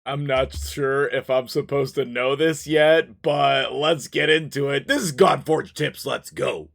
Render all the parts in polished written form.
I'm not sure if I'm supposed to know this yet, but let's get into it. This is Godforge Tips. Let's go.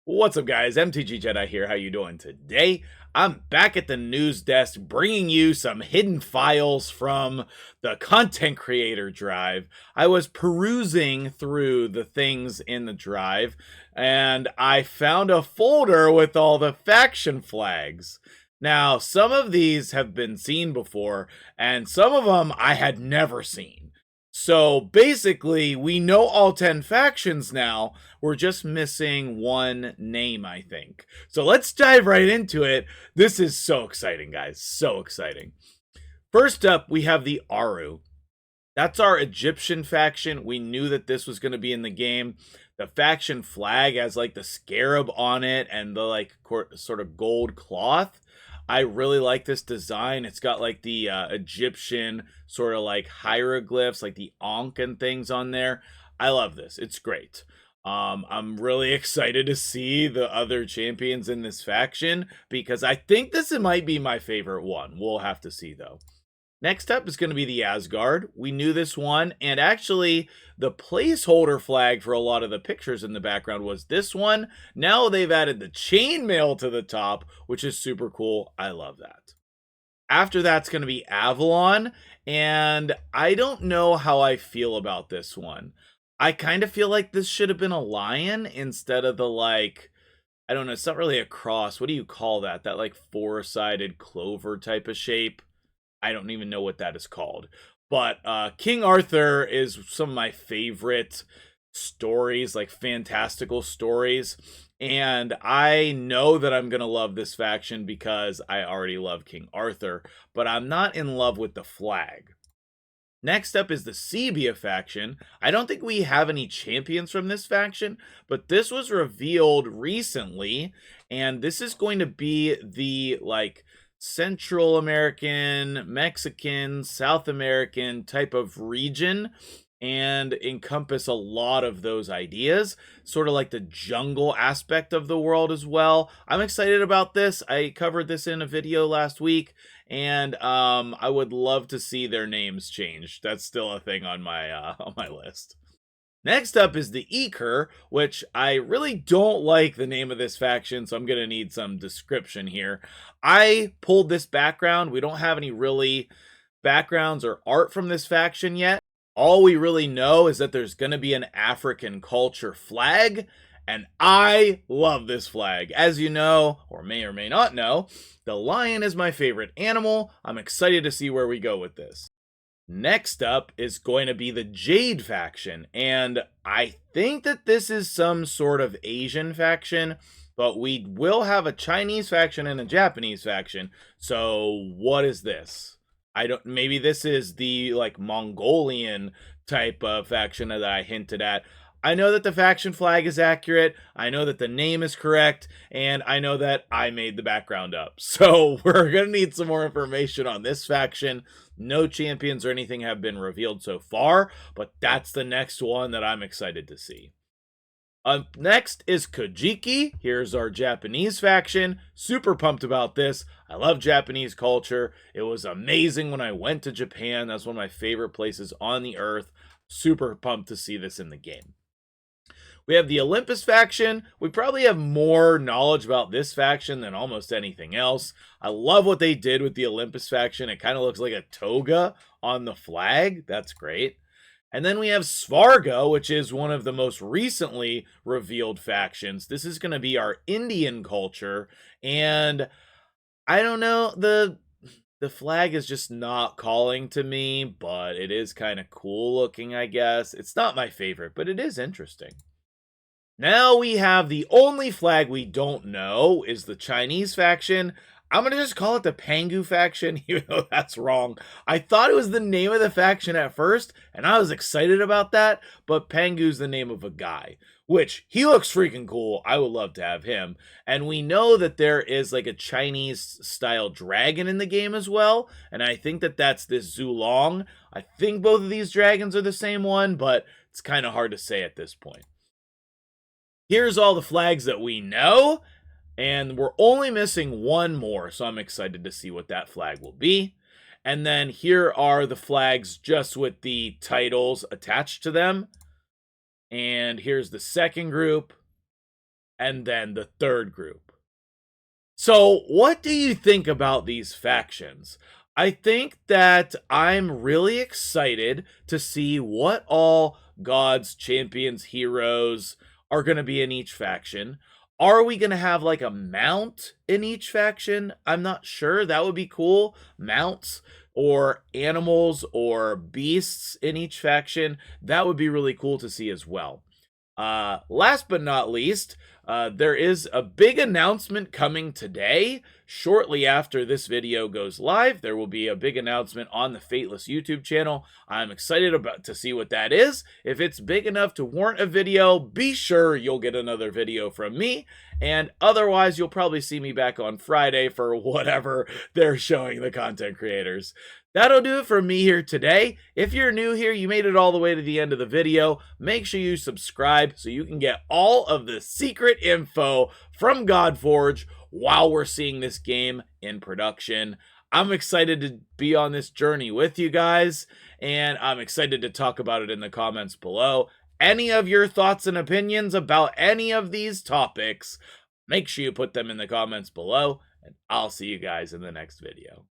What's up, guys? MtgJedi here. How you doing today? I'm back at the news desk bringing you some hidden files from the content creator drive. I was perusing through the things in the drive, and I found a folder with all the faction flags. Now, some of these have been seen before, and some of them I had never seen. So basically, we know all 10 factions now. We're just missing one name, I think. So let's dive right into it. This is so exciting, guys. So exciting. First up, we have the Aru. That's our Egyptian faction. We knew that this was going to be in the game. The faction flag has like the scarab on it and the like sort of gold cloth. I really like this design. It's got like the Egyptian sort of like hieroglyphs, like the Ankh and things on there. I love this. It's great. I'm really excited to see the other champions in this faction because I think this might be my favorite one. We'll have to see though. Next up is going to be the Asgard. We knew this one, and actually the placeholder flag for a lot of the pictures in the background was this one. Now they've added the chainmail to the top, which is super cool. I love that. After that's going to be Avalon, and I don't know how I feel about this one. I kind of feel like this should have been a lion instead of the like, I don't know, it's not really a cross. What do you call that? That like four-sided clover type of shape. I don't even know what that is called. But King Arthur is some of my favorite stories, like fantastical stories. And I know that I'm going to love this faction because I already love King Arthur. But I'm not in love with the flag. Next up is the Sebia faction. I don't think we have any champions from this faction, but this was revealed recently. And this is going to be the, like, Central American, Mexican, South American type of region and encompass a lot of those ideas, sort of like the jungle aspect of the world as well. I'm excited about this. I covered this in a video last week, and I would love to see their names changed. That's still a thing on my list. Next up is the Eker, which I really don't like the name of this faction, so I'm going to need some description here. I pulled this background. We don't have any really backgrounds or art from this faction yet. All we really know is that there's going to be an African culture flag, and I love this flag. As you know, or may not know, the lion is my favorite animal. I'm excited to see where we go with this. Next up is going to be the Jade faction, and I think that this is some sort of Asian faction, but we will have a Chinese faction and a Japanese faction. So what is this? Maybe this is the like Mongolian type of faction that I hinted at. I know that the faction flag is accurate, I know that the name is correct, and I know that I made the background up. So we're going to need some more information on this faction. No champions or anything have been revealed so far, but that's the next one that I'm excited to see. Next is Kojiki. Here's our Japanese faction. Super pumped about this. I love Japanese culture. It was amazing when I went to Japan. That's one of my favorite places on the earth. Super pumped to see this in the game. We have the Olympus faction. We probably have more knowledge about this faction than almost anything else. I love what they did with the Olympus faction. It kind of looks like a toga on the flag. That's great. And then we have Svarga, which is one of the most recently revealed factions. This is going to be our Indian culture. And I don't know, the flag is just not calling to me, but it is kind of cool looking, I guess. It's not my favorite, but it is interesting. Now we have the only flag we don't know is the Chinese faction. I'm going to just call it the Pangu faction, even though that's wrong. I thought it was the name of the faction at first, and I was excited about that, but Pangu's the name of a guy, which he looks freaking cool. I would love to have him. And we know that there is like a Chinese-style dragon in the game as well, and I think that that's this Zulong. I think both of these dragons are the same one, but It's kind of hard to say at this point. Here's all the flags that we know, and we're only missing one more, so I'm excited to see what that flag will be. And then here are the flags just with the titles attached to them. And here's the second group, and then the third group. So what do you think about these factions? I think that I'm really excited to see what all gods, champions, heroes are going to be in each faction. Are we going to have like a mount in each faction? I'm not sure. That would be cool. Mounts or animals or beasts in each faction. That would be really cool to see as well. Last but not least, there is a big announcement coming today. Shortly after this video goes live, there will be a big announcement on the Fateless YouTube channel. I'm excited to see what that is. If it's big enough to warrant a video, be sure you'll get another video from me. And otherwise, you'll probably see me back on Friday for whatever they're showing the content creators. That'll do it for me here today. If you're new here, you made it all the way to the end of the video, make sure you subscribe so you can get all of the secret info from Godforge while we're seeing this game in production. I'm excited to be on this journey with you guys, and I'm excited to talk about it in the comments below. Any of your thoughts and opinions about any of these topics, make sure you put them in the comments below, and I'll see you guys in the next video.